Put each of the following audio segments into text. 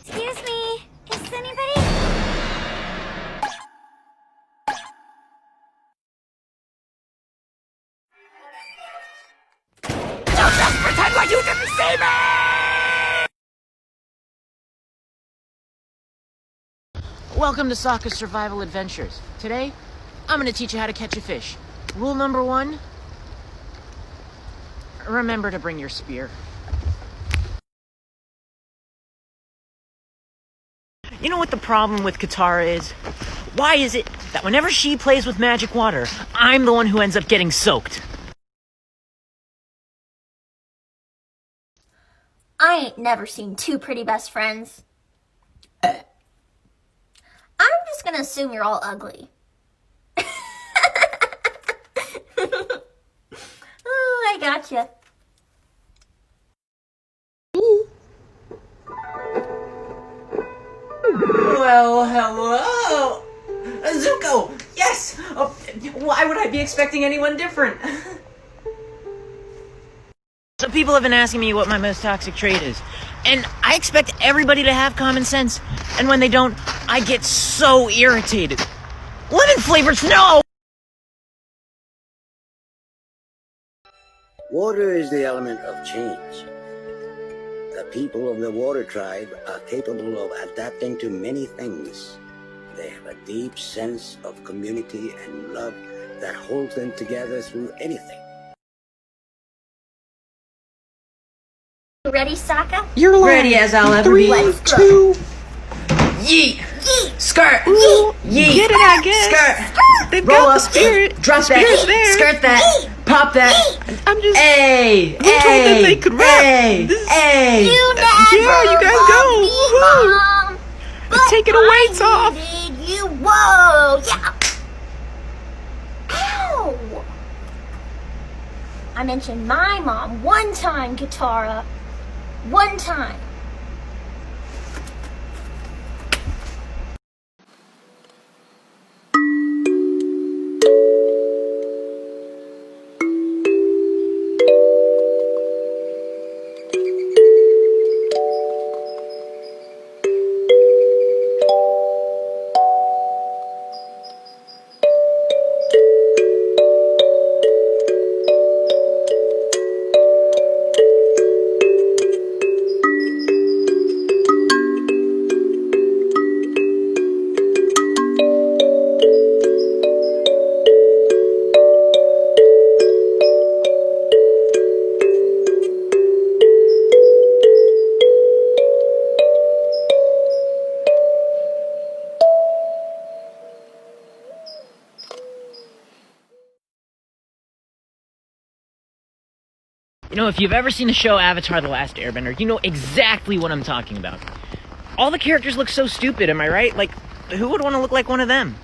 Excuse me, is anybody? Don't just pretend like you didn't see me! Welcome to Sokka's Survival Adventures. Today, I'm gonna teach you how to catch a fish. Rule number 1, remember to bring your spear. You know what the problem with Katara is? Why is it that whenever she plays with magic water, I'm the one who ends up getting soaked? I ain't never seen two pretty best friends. I'm just gonna assume you're all ugly. Oh, I gotcha. Well, hello! Zuko! Yes! Oh, why would I be expecting anyone different? So people have been asking me what my most toxic trait is. And I expect everybody to have common sense. And when they don't, I get so irritated. Lemon flavors, no! Water is the element of change. The people of the water tribe are capable of adapting to many things. They have a deep sense of community and love that holds them together through anything. Ready, Sokka? You're ready as I'll ever be. 3, 2, yeet! yeet! Skirt! Yeet! Yeet! Get it, I guess. Skirt! They've Roll got up. the spirit. Drop Spirit's that! there. Skirt that! Pop that! I'm just. Hey! We told them they could rap. Hey! This- Hey! You never Yeah, you guys go. loved me, Woohoo. Mom, but Take it away, I Toph. needed you. Whoa! Yeah! Ow! I mentioned my mom one time, Katara. One time. You know, if you've ever seen the show Avatar: The Last Airbender, you know exactly what I'm talking about. All the characters look so stupid, am I right? Like, who would want to look like one of them?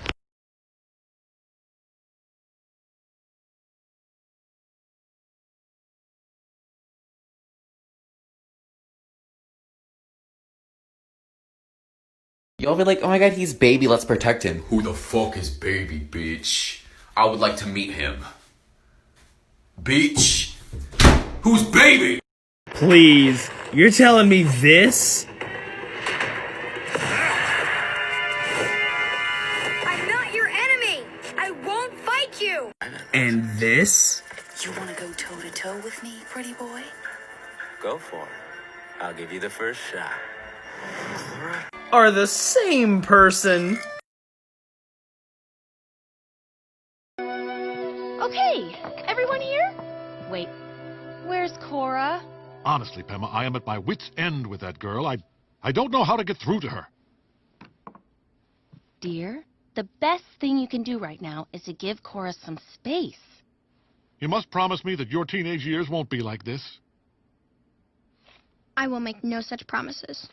Y'all be like, oh my god, he's baby, let's protect him. Who the fuck is baby, bitch? I would like to meet him. Bitch! Who's baby? Please, you're telling me this? I'm not your enemy! I won't fight you! And this? You want to go toe-to-toe with me, pretty boy? Go for it. I'll give you the first shot. Are the same person. Okay, everyone here? Wait, where's Korra? Honestly, Pema, I am at my wit's end with that girl. I don't know how to get through to her. Dear, the best thing you can do right now is to give Korra some space. You must promise me that your teenage years won't be like this. I will make no such promises.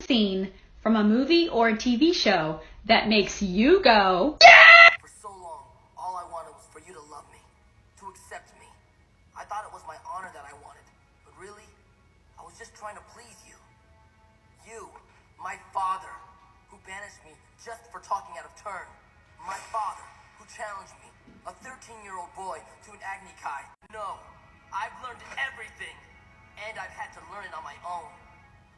Scene from a movie or a TV show that makes you go, For so long, all I wanted was for you to love me, to accept me. I thought it was my honor that I wanted, but really, I was just trying to please you. You, my father, who banished me just for talking out of turn. My father, who challenged me, a 13-year-old boy, to an Agni Kai. No, I've learned everything, and I've had to learn it on my own.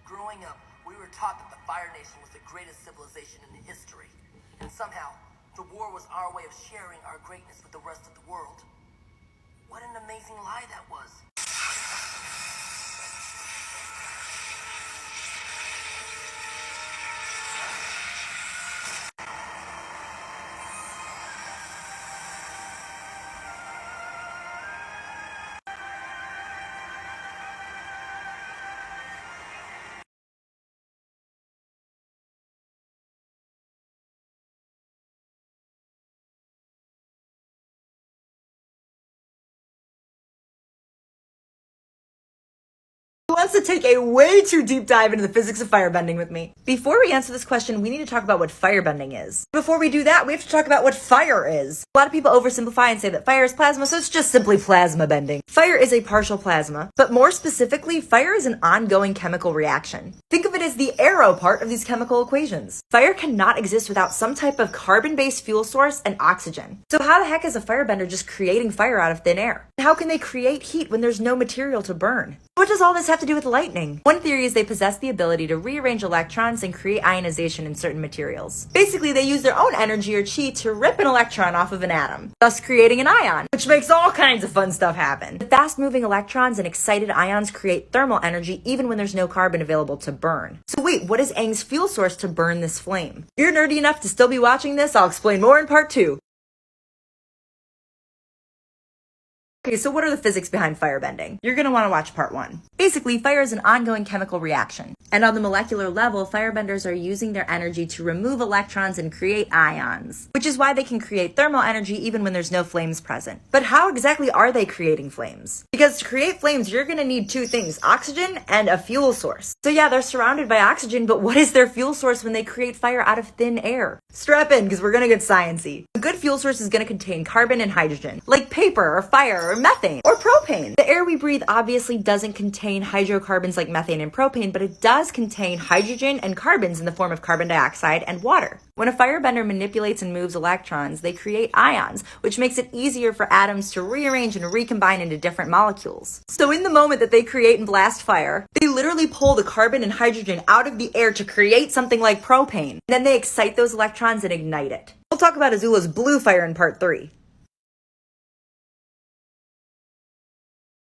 Growing up, we were taught that the Fire Nation was the greatest civilization in history, and somehow, the war was our way of sharing our greatness with the rest of the world. What an amazing lie that was. Who wants to take a way too deep dive into the physics of firebending with me? Before we answer this question, we need to talk about what firebending is. Before we do that, we have to talk about what fire is. A lot of people oversimplify and say that fire is plasma, so it's just simply plasma bending. Fire is a partial plasma, but more specifically, fire is an ongoing chemical reaction. Think of it as the arrow part of these chemical equations. Fire cannot exist without some type of carbon-based fuel source and oxygen. So how the heck is a firebender just creating fire out of thin air? How can they create heat when there's no material to burn? What does all this have to do with lightning? One theory is they possess the ability to rearrange electrons and create ionization in certain materials. Basically, they use their own energy or chi to rip an electron off of an atom, thus creating an ion, which makes all kinds of fun stuff happen. The fast-moving electrons and excited ions create thermal energy even when there's no carbon available to burn. So wait, what is Aang's fuel source to burn this flame? If you're nerdy enough to still be watching this, I'll explain more in part 2. Okay, so what are the physics behind firebending? You're going to want to watch part 1. Basically, fire is an ongoing chemical reaction. And on the molecular level, firebenders are using their energy to remove electrons and create ions, which is why they can create thermal energy even when there's no flames present. But how exactly are they creating flames? Because to create flames, you're going to need two things, oxygen and a fuel source. So yeah, they're surrounded by oxygen, but what is their fuel source when they create fire out of thin air? Strap in, because we're going to get sciencey. A good fuel source is going to contain carbon and hydrogen, like paper or fire or methane or propane. The air we breathe obviously doesn't contain hydrocarbons like methane and propane, but it does contain hydrogen and carbons in the form of carbon dioxide and water. When a firebender manipulates and moves electrons, they create ions, which makes it easier for atoms to rearrange and recombine into different molecules. So in the moment that they create and blast fire, they literally pull the carbon and hydrogen out of the air to create something like propane. Then they excite those electrons and ignite it. We'll talk about Azula's blue fire in part 3.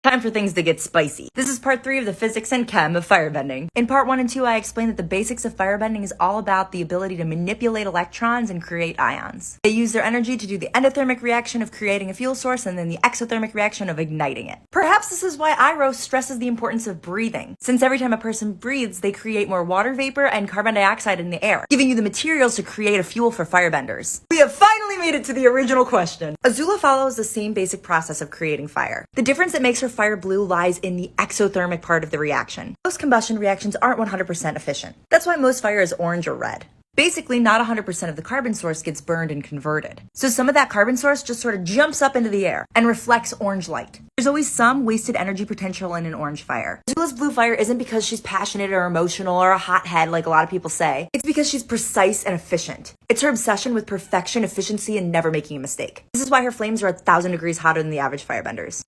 Time for things to get spicy. This is part 3 of the physics and chem of firebending. In part 1 and 2, I explained that the basics of firebending is all about the ability to manipulate electrons and create ions. They use their energy to do the endothermic reaction of creating a fuel source and then the exothermic reaction of igniting it. Perhaps this is why iroh stresses the importance of breathing, since every time a person breathes, they create more water vapor and carbon dioxide in the air, giving you the materials to create a fuel for firebenders. We have finally made it to the original question. Azula follows the same basic process of creating fire. The difference that makes her fire blue lies in the exothermic part of the reaction. Most combustion reactions aren't 100% efficient. That's why most fire is orange or red. Basically, not 100% of the carbon source gets burned and converted. So some of that carbon source just sort of jumps up into the air and reflects orange light. There's always some wasted energy potential in an orange fire. Azula's blue fire isn't because she's passionate or emotional or a hothead like a lot of people say. It's because she's precise and efficient. It's her obsession with perfection, efficiency, and never making a mistake. This is why her flames are 1,000 degrees hotter than the average firebenders.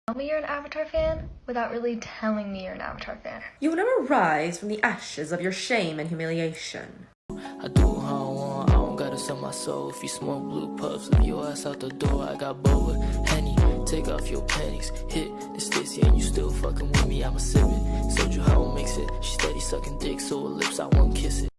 Tell me you're an Avatar fan without really telling me you're an Avatar fan. You will never rise from the ashes of your shame and humiliation. I do how I want, I don't gotta sell my soul. If you smoke blue puffs, leave your ass out the door. I got boba, Henny, take off your panties. Hit the Stacey and you still fucking with me, I'ma sip it. Showed you how I mix it, she steady sucking dick, so her lips I won't kiss it.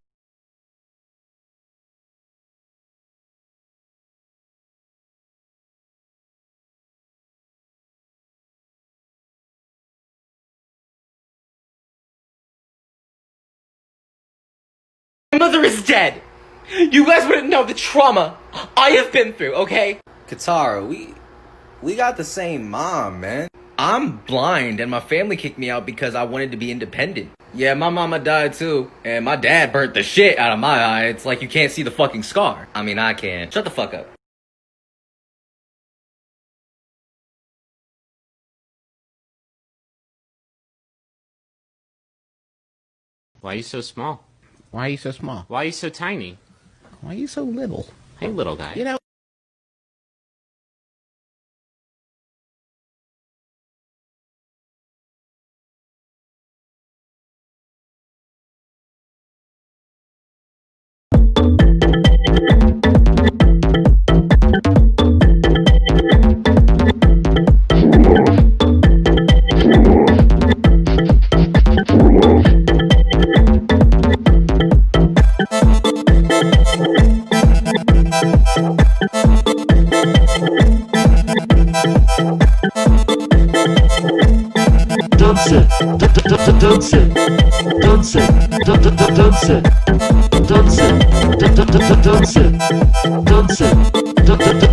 My mother is dead! You guys wouldn't know the trauma I have been through, okay? Katara, we got the same mom, man. I'm blind and my family kicked me out because I wanted to be independent. Yeah, my mama died too, and my dad burnt the shit out of my eye. It's like you can't see the fucking scar. I mean, I can. Shut the fuck up. Why are you so small? Why are you so small? Why are you so tiny? Why are you so little? Hey, little guy. You know. Don't sit.